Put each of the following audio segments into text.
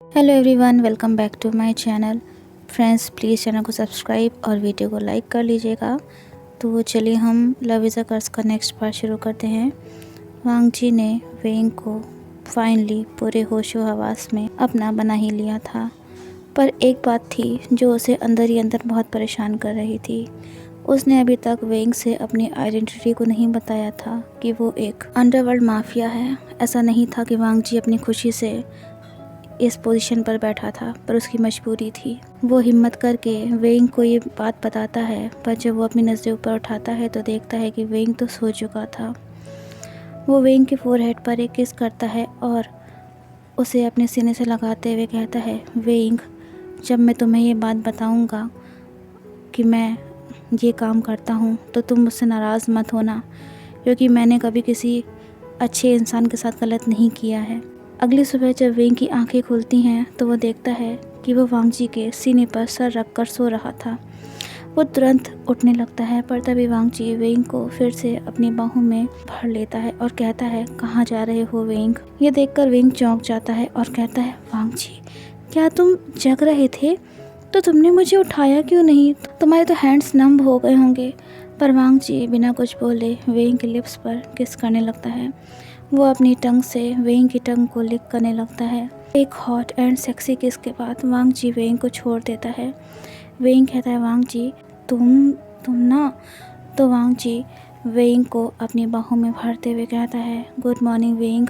Hello everyone, welcome back to my channel. Friends, please channel को subscribe और video को like कर लीजिएगा। तो चलिए हम लव इज़ अ कर्स का नेक्स्ट पार्ट शुरू करते हैं। वांग जी ने वेंग को फाइनली पूरे होशो हवास में अपना बना ही लिया था, पर एक बात थी जो उसे अंदर ही अंदर बहुत परेशान कर रही थी। उसने अभी तक वेंग से अपनी आइडेंटिटी को नहीं बताया था कि वो एक अंडरवर्ल्ड माफिया है। ऐसा नहीं था कि वांग जी अपनी खुशी से इस पोजीशन पर बैठा था, पर उसकी मजबूरी थी। वो हिम्मत करके वेंग को ये बात बताता है, पर जब वो अपनी नज़रें ऊपर उठाता है तो देखता है कि वेंग तो सो चुका था। वो वेंग के फोरहेड पर एक किस करता है और उसे अपने सीने से लगाते हुए कहता है, वेंग, जब मैं तुम्हें ये बात बताऊंगा कि मैं ये काम करता हूँ तो तुम मुझसे नाराज़ मत होना, क्योंकि मैंने कभी किसी अच्छे इंसान के साथ गलत नहीं किया है। अगली सुबह जब वेंग की आंखें खुलती हैं तो वो देखता है कि वो वांग जी के सीने पर सर रखकर सो रहा था। वो तुरंत उठने लगता है, पर तभी वांग जी वेंग को फिर से अपनी बाहों में भर लेता है और कहता है, कहाँ जा रहे हो वेंग? ये देखकर वेंग चौंक जाता है और कहता है, वांग जी, क्या तुम जग रहे थे? तो तुमने मुझे उठाया क्यों नहीं? तुम्हारे तो हैंड्स नम हो गए होंगे। पर वांग जी बिना कुछ बोले वेंग के लिप्स पर किस करने लगता है। वो अपनी टंग से वेंग की टंग को लिक करने लगता है। एक हॉट एंड सेक्सी किस के बाद वांग जी वेंग को छोड़ देता है। वेंग कहता है, वांग जी, तुम ना। तो वांग जी वेंग को अपनी बाहों में भरते हुए कहता है, गुड मॉर्निंग वेंग,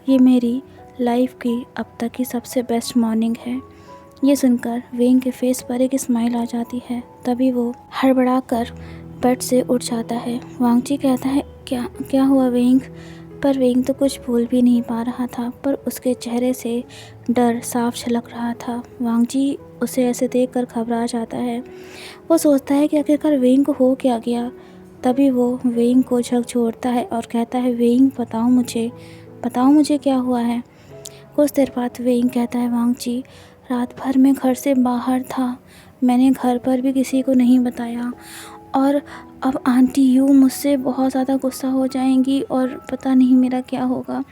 ये मेरी लाइफ की अब तक की सबसे बेस्ट मॉर्निंग है। ये सुनकर वेंग के फेस पर एक स्माइल आ जाती है। तभी वो हड़बड़ा कर बेड से उठ जाता है। वांग जी कहता है, क्या क्या हुआ वेंग? पर वेंग तो कुछ बोल भी नहीं पा रहा था, पर उसके चेहरे से डर साफ झलक रहा था। वांग जी उसे ऐसे देखकर घबरा जाता है। वो सोचता है कि आखिरकार वेंग को हो क्या गया। तभी वो वेंग को झकझोरता है और कहता है, वेंग, बताओ मुझे क्या हुआ है। कुछ देर बाद वेंग कहता है, वांग जी, रात भर मैं घर से बाहर था। मैंने घर पर भी किसी को नहीं बताया, और अब आंटी यू मुझसे बहुत ज़्यादा गुस्सा हो जाएंगी और पता नहीं मेरा क्या होगा।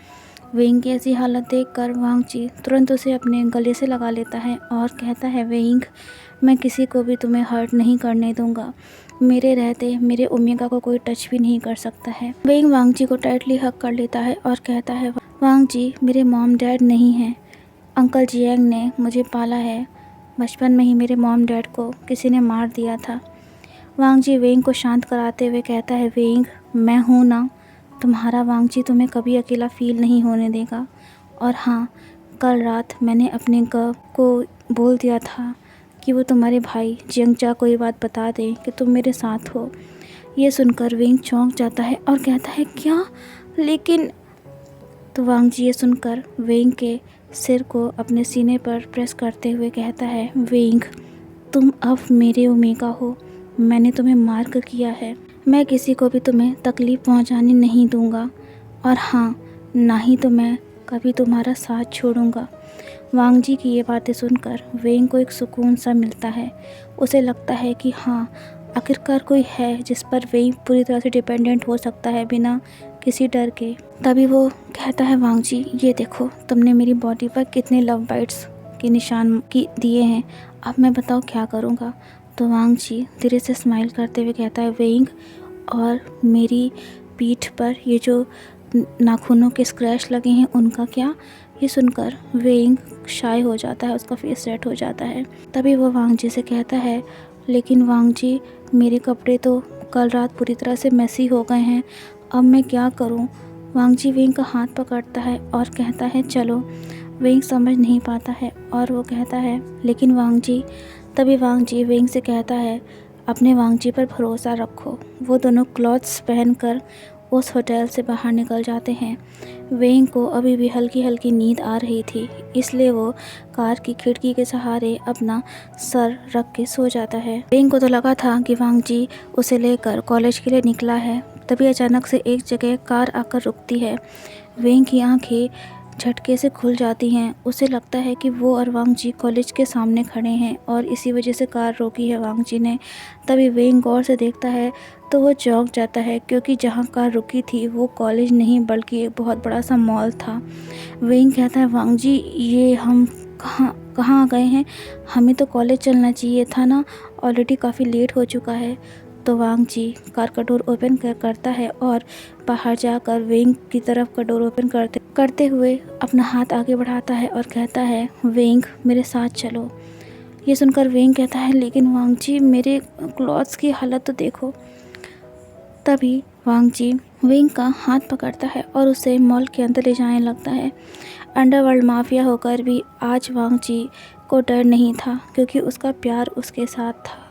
वेंग की ऐसी हालत देखकर वांग जी तुरंत उसे अपने गले से लगा लेता है और कहता है, वेंग, मैं किसी को भी तुम्हें हर्ट नहीं करने दूंगा। मेरे रहते मेरे ओमेगा को कोई टच भी नहीं कर सकता है। वेंग वांग जी को टाइटली हक कर लेता है और कहता है, वांग जी, मेरे मॉम डैड नहीं हैं। अंकल जियांग ने मुझे पाला है। बचपन में ही मेरे मॉम डैड को किसी ने मार दिया था। वांग जी वेंग को शांत कराते हुए कहता है, वेंग, मैं हूँ ना तुम्हारा वांग जी, तुम्हें कभी अकेला फील नहीं होने देगा। और हाँ, कल रात मैंने अपने ग को बोल दिया था कि वो तुम्हारे भाई जियांगजा को ये बात बता दे कि तुम मेरे साथ हो। ये सुनकर वेंग चौंक जाता है और कहता है, क्या? लेकिन तो वांग जी ये सुनकर वेंग के सिर को अपने सीने पर प्रेस करते हुए कहता है, वेंग, तुम अब मेरे ओमेगा हो। मैंने तुम्हें मार्क किया है। मैं किसी को भी तुम्हें तकलीफ़ पहुंचाने नहीं दूंगा, और हाँ, ना ही तो मैं कभी तुम्हारा साथ छोड़ूंगा। वांग जी की ये बातें सुनकर वेंग को एक सुकून सा मिलता है। उसे लगता है कि हाँ, आखिरकार कोई है जिस पर वेंग पूरी तरह से डिपेंडेंट हो सकता है बिना किसी डर के। तभी वो कहता है, वांग जी, ये देखो, तुमने मेरी बॉडी पर कितने लव बाइट्स के निशान दिए हैं। अब मैं बताओ क्या करूँगा। तो वांग जी धीरे से स्माइल करते हुए कहता है, वेंग, और मेरी पीठ पर ये जो नाखूनों के स्क्रैच लगे हैं उनका क्या? ये सुनकर वेंग शाय हो जाता है, उसका फेस रेड हो जाता है। तभी वो वांग जी से कहता है, लेकिन वांग जी, मेरे कपड़े तो कल रात पूरी तरह से मैसी हो गए हैं। अब मैं क्या करूं? वांग जी वेंग का हाथ पकड़ता है और कहता है, चलो। वेंग समझ नहीं पाता है और वो कहता है, लेकिन वांग जी। तभी वांग जी वेंग से कहता है, अपने वांग जी पर भरोसा रखो। वो दोनों क्लॉथ्स पहनकर उस होटल से बाहर निकल जाते हैं। वेंग को अभी भी हल्की हल्की नींद आ रही थी, इसलिए वो कार की खिड़की के सहारे अपना सर रख के सो जाता है। वेंग को तो लगा था कि वांग जी उसे लेकर कॉलेज के लिए निकला है। तभी अचानक से एक जगह कार आकर रुकती है। वेंग की आंखें झटके से खुल जाती हैं। उसे लगता है कि वो और वांग जी कॉलेज के सामने खड़े हैं और इसी वजह से कार रोकी है वांग जी ने। तभी वेंग गौर से देखता है तो वो चौंक जाता है, क्योंकि जहाँ कार रुकी थी वो कॉलेज नहीं बल्कि एक बहुत बड़ा सा मॉल था। वेंग कहता है, वांग जी, ये हम कहाँ कहाँ गए हैं? हमें तो कॉलेज चलना चाहिए था ना, ऑलरेडी काफ़ी लेट हो चुका है। तो वांग जी कार का डोर ओपन करता है और बाहर जाकर वेंग की तरफ का डोर ओपन करते करते हुए अपना हाथ आगे बढ़ाता है और कहता है, वेंग मेरे साथ चलो। ये सुनकर वेंग कहता है, लेकिन वांग जी मेरे क्लॉथ्स की हालत तो देखो। तभी वांग जी वेंग का हाथ पकड़ता है और उसे मॉल के अंदर ले जाने लगता है। अंडरवर्ल्ड माफिया होकर भी आज वांग जी को डर नहीं था, क्योंकि उसका प्यार उसके साथ था।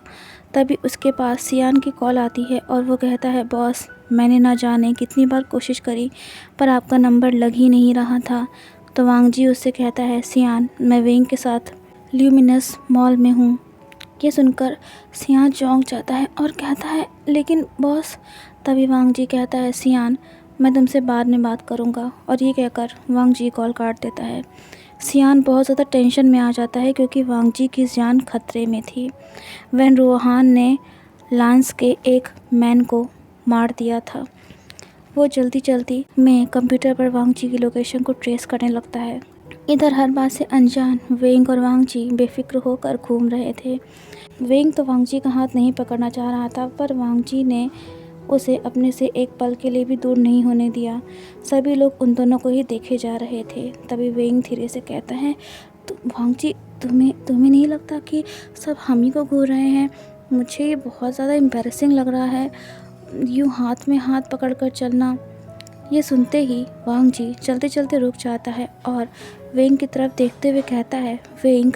तभी उसके पास सियान की कॉल आती है और वो कहता है, बॉस मैंने ना जाने कितनी बार कोशिश करी पर आपका नंबर लग ही नहीं रहा था। तो वांग जी उससे कहता है, सियान मैं वेंग के साथ ल्यूमिनस मॉल में हूँ। ये सुनकर सियान चौंक जाता है और कहता है, लेकिन बॉस। तभी वांग जी कहता है, सियान मैं तुमसे बाद में बात करूँगा। और ये कहकर वांग जी कॉल काट देता है। सियान बहुत ज़्यादा टेंशन में आ जाता है, क्योंकि वांग जी की जान खतरे में थी। वैन रोहान ने लांस के एक मैन को मार दिया था। वो जल्दी जल्दी में कंप्यूटर पर वांग जी की लोकेशन को ट्रेस करने लगता है। इधर हर बात से अनजान वेंग और वांग जी बेफिक्र होकर घूम रहे थे। वेंग तो वांग जी का हाथ नहीं पकड़ना चाह रहा था, पर वांग जी ने उसे अपने से एक पल के लिए भी दूर नहीं होने दिया। सभी लोग उन दोनों को ही देखे जा रहे थे। तभी वेंग धीरे से कहता है, तो वांग जी तुम्हें नहीं लगता कि सब हम ही को घूर रहे हैं? मुझे ये बहुत ज़्यादा एम्बैरेसिंग लग रहा है, यूँ हाथ में हाथ पकड़कर चलना। ये सुनते ही वांग जी चलते चलते रुक जाता है और वेंग की तरफ देखते हुए कहता है, वेंग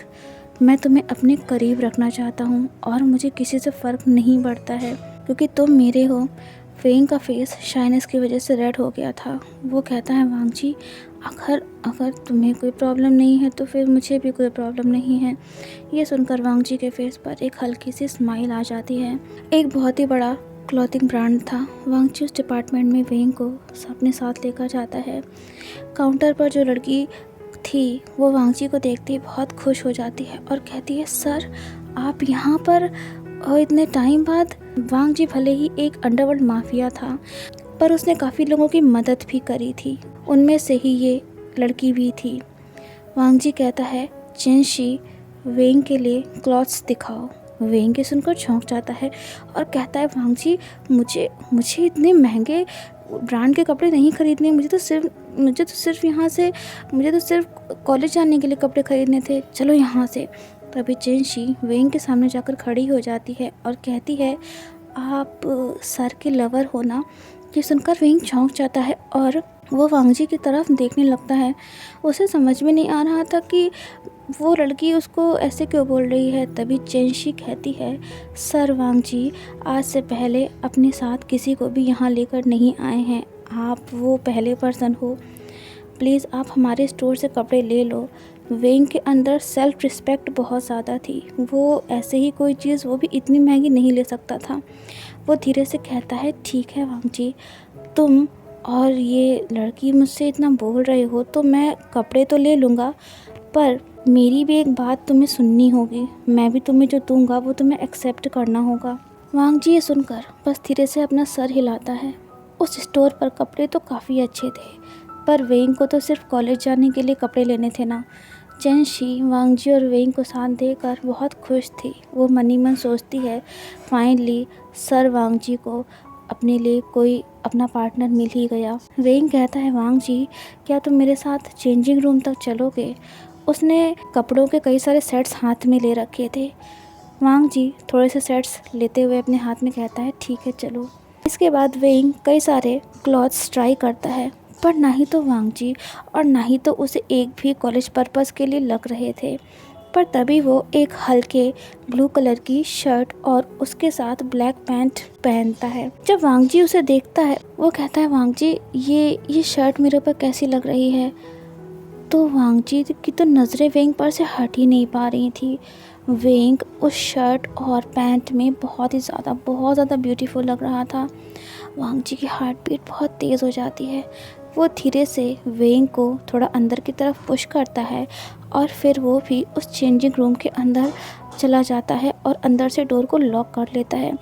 मैं तुम्हें अपने करीब रखना चाहता हूँ और मुझे किसी से फ़र्क नहीं पड़ता है, क्योंकि तुम मेरे हो। वेंग का फेस शाइनेस की वजह से रेड हो गया था। वो कहता है, वांग जी अगर तुम्हें कोई प्रॉब्लम नहीं है तो फिर मुझे भी कोई प्रॉब्लम नहीं है। ये सुनकर वांग जी के फेस पर एक हल्की सी स्माइल आ जाती है। एक बहुत ही बड़ा क्लॉथिंग ब्रांड था। वांग जी उस डिपार्टमेंट में वेंग को अपने साथ लेकर जाता है। काउंटर पर जो लड़की थी वो वांग जी को देखते ही बहुत खुश हो जाती है और कहती है, सर आप यहाँ पर और इतने टाइम बाद। वांग जी भले ही एक अंडरवर्ल्ड माफिया था, पर उसने काफ़ी लोगों की मदद भी करी थी। उनमें से ही ये लड़की भी थी। वांग जी कहता है, चेंशी वेंग के लिए क्लॉथ्स दिखाओ। वेंग के सुनकर चौंक जाता है और कहता है, वांग जी मुझे इतने महंगे ब्रांड के कपड़े नहीं खरीदने। मुझे तो सिर्फ कॉलेज जाने के लिए कपड़े खरीदने थे, चलो यहाँ से। तभी चेंशी वेंग के सामने जाकर खड़ी हो जाती है और कहती है, आप सर के लवर हो ना? ये सुनकर वेंग चौंक जाता है और वो वांग जी की तरफ देखने लगता है। उसे समझ में नहीं आ रहा था कि वो लड़की उसको ऐसे क्यों बोल रही है। तभी चेंशी कहती है, सर वांग जी आज से पहले अपने साथ किसी को भी यहाँ लेकर नहीं आए हैं। आप वो पहले पर्सन हो। प्लीज़ आप हमारे स्टोर से कपड़े ले लो। वेंग के अंदर सेल्फ रिस्पेक्ट बहुत ज़्यादा थी। वो ऐसे ही कोई चीज़, वो भी इतनी महंगी नहीं ले सकता था। वो धीरे से कहता है, ठीक है वांग जी, तुम और ये लड़की मुझसे इतना बोल रहे हो तो मैं कपड़े तो ले लूँगा, पर मेरी भी एक बात तुम्हें सुननी होगी। मैं भी तुम्हें जो दूँगा वो तुम्हें एक्सेप्ट करना होगा। वांग जी ये सुनकर बस धीरे से अपना सर हिलाता है। उस स्टोर पर कपड़े तो काफ़ी अच्छे थे, पर वेंग को तो सिर्फ कॉलेज जाने के लिए कपड़े लेने थे ना। चेंशी वांग जी और वेंग को साथ देकर बहुत खुश थी। वो मनी मन सोचती है, फाइनली सर वांग जी को अपने लिए कोई अपना पार्टनर मिल ही गया। वेंग कहता है, वांग जी क्या तुम मेरे साथ चेंजिंग रूम तक चलोगे? उसने कपड़ों के कई सारे सेट्स हाथ में ले रखे थे। वांग जी थोड़े से सेट्स लेते हुए अपने हाथ में कहता है, ठीक है चलो। इसके बाद वेंग कई सारे क्लॉथ्स ट्राई करता है, पर ना ही तो वांग जी और ना ही तो उसे एक भी कॉलेज पर्पस के लिए लग रहे थे। पर तभी वो एक हल्के ब्लू कलर की शर्ट और उसके साथ ब्लैक पैंट पहनता है। जब वांग जी उसे देखता है वो कहता है, वांग जी ये शर्ट मेरे ऊपर कैसी लग रही है? तो वांग जी की तो नज़रें वेंग पर से हट ही नहीं पा रही थी। वेंग उस शर्ट और पैंट में बहुत ज़्यादा ब्यूटीफुल लग रहा था। वांग जी की हार्ट बीट बहुत तेज़ हो जाती है। वो धीरे से वेंग को थोड़ा अंदर की तरफ पुश करता है और फिर वो भी उस चेंजिंग रूम के अंदर चला जाता है और अंदर से डोर को लॉक कर लेता है।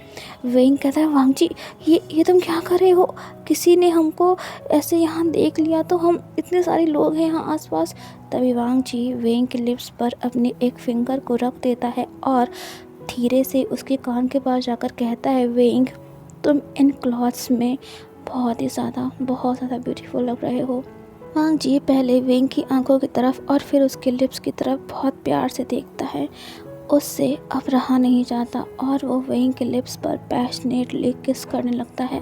वेंग कहता है वांग जी ये तुम क्या कर रहे हो? किसी ने हमको ऐसे यहाँ देख लिया तो, हम इतने सारे लोग हैं यहाँ आसपास। तभी वांग जी वेंग के लिप्स पर अपने एक फिंगर को रख देता है और धीरे से उसके कान के पास जाकर कहता है वेंग तुम इन क्लॉथ्स में बहुत ज़्यादा ब्यूटीफुल लग रहे हो। वांग जी पहले वेंग की आंखों की तरफ और फिर उसके लिप्स की तरफ बहुत प्यार से देखता है। उससे अब रहा नहीं जाता और वो वेंग के लिप्स पर पैशनेटली किस करने लगता है।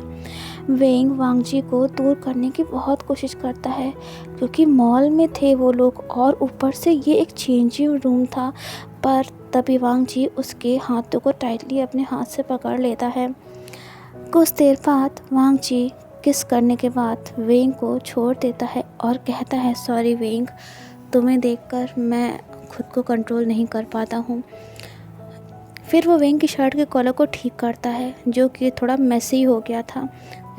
वेंग वांग जी को दूर करने की बहुत कोशिश करता है क्योंकि मॉल में थे वो लोग और ऊपर से ये एक चेंजिंग रूम था, पर तभी वांग जी उसके हाथों को टाइटली अपने हाथ से पकड़ लेता है। कुछ देर बाद वांग जी किस करने के बाद वेंग को छोड़ देता है और कहता है सॉरी वेंग, तुम्हें देखकर मैं खुद को कंट्रोल नहीं कर पाता हूँ। फिर वो वेंग की शर्ट के कॉलर को ठीक करता है जो कि थोड़ा मेसी हो गया था।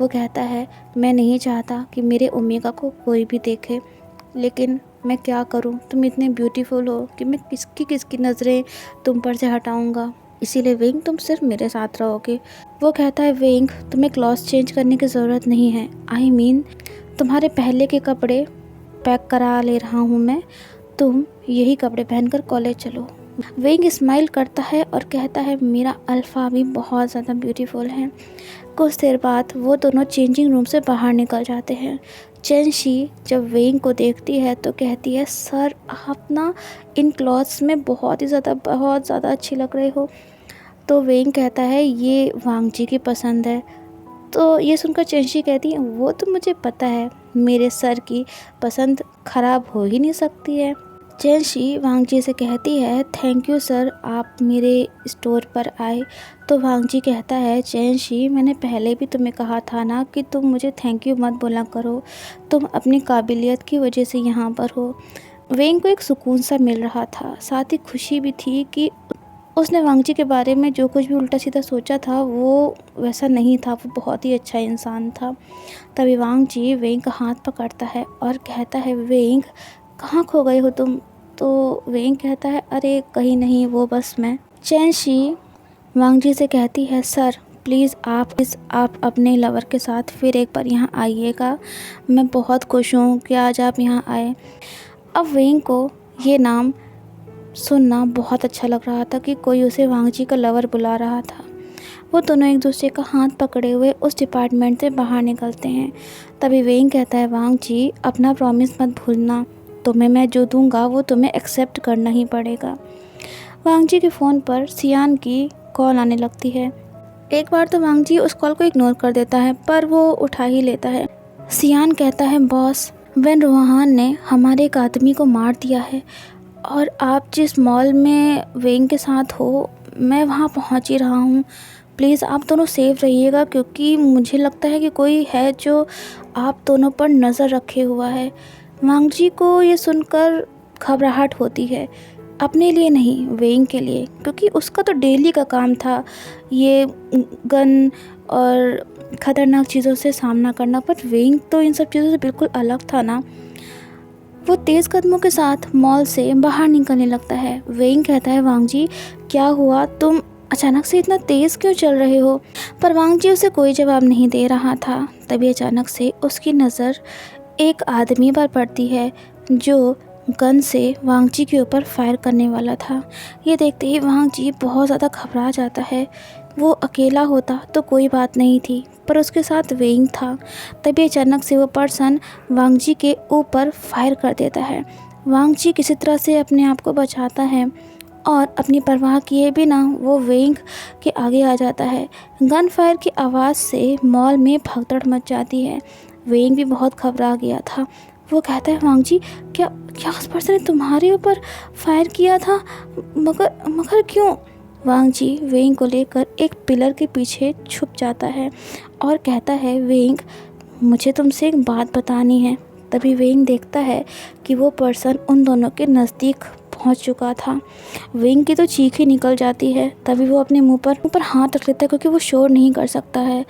वो कहता है मैं नहीं चाहता कि मेरे ओमेगा को कोई भी देखे, लेकिन मैं क्या करूँ, तुम इतने ब्यूटीफुल हो कि मैं किसकी नज़रें तुम पर से हटाऊँगा, इसीलिए वेंग तुम सिर्फ मेरे साथ रहोगे। वो कहता है वेंग तुम्हें क्लॉथ चेंज करने की ज़रूरत नहीं है, आई मीन तुम्हारे पहले के कपड़े पैक करा ले रहा हूँ मैं, तुम यही कपड़े पहनकर कॉलेज चलो। वेंग स्माइल करता है और कहता है मेरा अल्फ़ा भी बहुत ज़्यादा ब्यूटीफुल है। कुछ देर बाद वो दोनों चेंजिंग रूम से बाहर निकल जाते हैं। चेन शी जब वेंग को देखती है तो कहती है सर आप ना इन क्लॉथ्स में बहुत ज़्यादा अच्छी लग रहे हो। तो वेंग कहता है ये वांग जी की पसंद है। तो ये सुनकर चेन शी कहती है वो तो मुझे पता है, मेरे सर की पसंद ख़राब हो ही नहीं सकती है। चेन शी वांग जी से कहती है थैंक यू सर, आप मेरे स्टोर पर आए। तो वांग जी कहता है चेन शी मैंने पहले भी तुम्हें कहा था ना कि तुम मुझे थैंक यू मत बोला करो, तुम अपनी काबिलियत की वजह से यहाँ पर हो। वेंग को एक सुकून सा मिल रहा था, साथ ही खुशी भी थी कि उसने वांग जी के बारे में जो कुछ भी उल्टा सीधा सोचा था वो वैसा नहीं था, वो बहुत ही अच्छा इंसान था। तभी वांग जी वेंग का हाथ पकड़ता है और कहता है वेंग कहाँ खो गए हो तुम? तो वेंग कहता है अरे कहीं नहीं, वो बस मैं। चेन शी वांग जी से कहती है सर प्लीज़ आप अपने लवर के साथ फिर एक बार यहाँ आइएगा, मैं बहुत खुश हूँ कि आज आप यहाँ आए। अब वेंग को ये नाम सुनना बहुत अच्छा लग रहा था कि कोई उसे वांग जी का लवर बुला रहा था। वो दोनों एक दूसरे का हाथ पकड़े हुए उस डिपार्टमेंट से बाहर निकलते हैं। तभी वेंग कहता है वांग जी अपना प्रॉमिस मत भूलना, तुम्हें मैं जो दूंगा वो तुम्हें एक्सेप्ट करना ही पड़ेगा। वांग जी के फ़ोन पर सियान की कॉल आने लगती है। एक बार तो वांग जी उस कॉल को इग्नोर कर देता है पर वो उठा ही लेता है। सियान कहता है बॉस वेन रोहान ने हमारे एक आदमी को मार दिया है और आप जिस मॉल में वेंग के साथ हो मैं वहाँ पहुँच ही रहा हूँ, प्लीज़ आप दोनों सेफ रहिएगा क्योंकि मुझे लगता है कि कोई है जो आप दोनों पर नज़र रखे हुआ है। वांग जी को ये सुनकर घबराहट होती है, अपने लिए नहीं वेंग के लिए, क्योंकि उसका तो डेली का काम था ये गन और ख़तरनाक चीज़ों से सामना करना, पर वेंग तो इन सब चीज़ों से बिल्कुल अलग था ना। वो तेज़ कदमों के साथ मॉल से बाहर निकलने लगता है। वेंग कहता है वांग जी क्या हुआ, तुम अचानक से इतना तेज़ क्यों चल रहे हो? पर वांग जी उसे कोई जवाब नहीं दे रहा था। तभी अचानक से उसकी नज़र एक आदमी पर पड़ती है जो गन से वांग जी के ऊपर फायर करने वाला था। ये देखते ही वांग जी बहुत ज़्यादा घबरा जाता है। वो अकेला होता तो कोई बात नहीं थी, पर उसके साथ वेंग था। तभी अचानक से वो पर्सन वांग जी के ऊपर फायर कर देता है। वांग जी किसी तरह से अपने आप को बचाता है और अपनी परवाह किए बिना वो वेंग के आगे आ जाता है। गन फायर की आवाज़ से मॉल में भगदड़ मच जाती है। वेंग भी बहुत घबरा गया था। वो कहता है वांग जी क्या उस पर्सन ने तुम्हारे ऊपर फायर किया था, मगर क्यों? वांग जी वेंग को लेकर एक पिलर के पीछे छुप जाता है और कहता है वेंग मुझे तुमसे एक बात बतानी है। तभी वेंग देखता है कि वो पर्सन उन दोनों के नज़दीक पहुंच चुका था। वेंग की तो चीख ही निकल जाती है। तभी वो अपने मुंह पर हाथ रख लेता है क्योंकि वो शोर नहीं कर सकता है।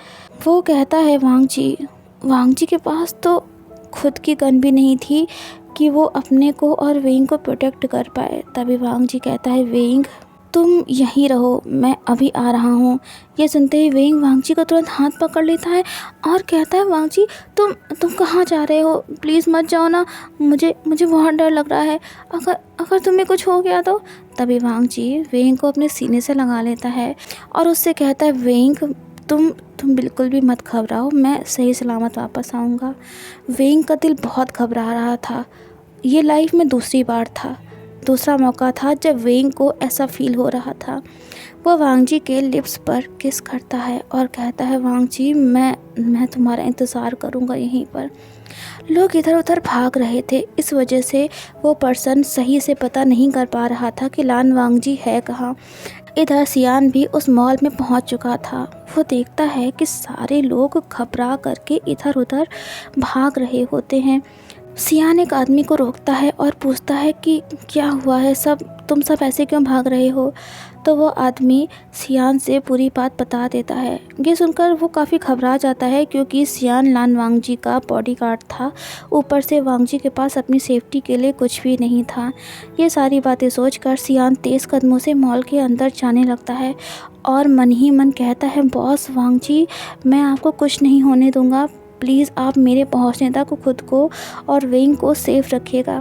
वो कहता है वांग जी के पास तो खुद की गन भी नहीं थी कि वो अपने को और वेंग को प्रोटेक्ट कर पाए। तभी वांग जी कहता है वेंग तुम यहीं रहो, मैं अभी आ रहा हूँ। ये सुनते ही वेंग वांगची को तुरंत हाथ पकड़ लेता है और कहता है, वांगची तुम कहाँ जा रहे हो? प्लीज़ मत जाओ ना, मुझे मुझे बहुत डर लग रहा है। अगर अगर तुम्हें कुछ हो गया तो। तभी वांगची वेंग को अपने सीने से लगा लेता है और उससे कहता है, वेंग तुम बिल्कुल भी मत घबराओ, मैं सही सलामत वापस आऊँगा। वेंग का दिल बहुत घबरा रहा था। ये लाइफ में दूसरा मौका था जब वेंग को ऐसा फील हो रहा था। वो वांगजी के लिप्स पर किस करता है और कहता है, वांगजी मैं तुम्हारा इंतज़ार करूँगा यहीं पर। लोग इधर उधर भाग रहे थे, इस वजह से वो पर्सन सही से पता नहीं कर पा रहा था कि लान वांगजी है कहाँ। इधर सियान भी उस मॉल में पहुंच चुका था। वो देखता है कि सारे लोग घबरा करके इधर उधर भाग रहे होते हैं। सियान एक आदमी को रोकता है और पूछता है कि क्या हुआ है, तुम सब ऐसे क्यों भाग रहे हो? तो वो आदमी सियान से पूरी बात बता देता है। ये सुनकर वो काफ़ी घबरा जाता है क्योंकि सियान लान वांगजी का बॉडीगार्ड था। ऊपर से वांगजी के पास अपनी सेफ्टी के लिए कुछ भी नहीं था। ये सारी बातें सोचकर सियान तेज़ कदमों से मॉल के अंदर जाने लगता है और मन ही मन कहता है, बॉस वांगजी, मैं आपको कुछ नहीं होने दूँगा। प्लीज़ आप मेरे पहुंचने तक खुद को और वेंग को सेफ रखिएगा।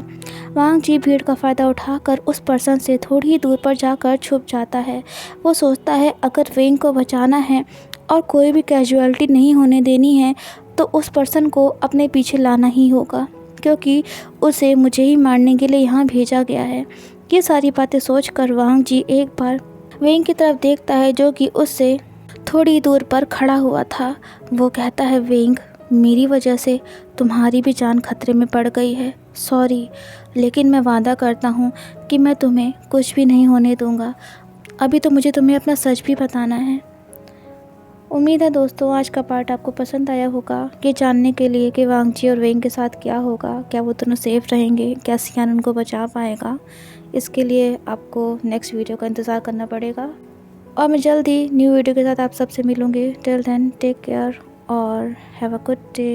वांगजी भीड़ का फ़ायदा उठाकर उस पर्सन से थोड़ी ही दूर पर जाकर छुप जाता है। वो सोचता है, अगर वेंग को बचाना है और कोई भी कैजुअलिटी नहीं होने देनी है तो उस पर्सन को अपने पीछे लाना ही होगा, क्योंकि उसे मुझे ही मारने के लिए यहाँ भेजा गया है। ये सारी बातें सोचकर वांगजी एक बार वेंग की तरफ देखता है जो कि उससे थोड़ी दूर पर खड़ा हुआ था। वो कहता है, वेंग, मेरी वजह से तुम्हारी भी जान खतरे में पड़ गई है, सॉरी, लेकिन मैं वादा करता हूँ कि मैं तुम्हें कुछ भी नहीं होने दूँगा। अभी तो मुझे तुम्हें अपना सच भी बताना है। उम्मीद है दोस्तों आज का पार्ट आपको पसंद आया होगा, ये जानने के लिए कि वांगजी और वेंग के साथ क्या होगा, क्या वो दोनों सेफ रहेंगे, क्या सियान उनको बचा पाएगा। इसके लिए आपको नेक्स्ट वीडियो का इंतज़ार करना पड़ेगा और मैं जल्द ही न्यू वीडियो के साथ आप सबसे मिलूँगी। टिल देन टेक केयर और हैव अ गुड डे।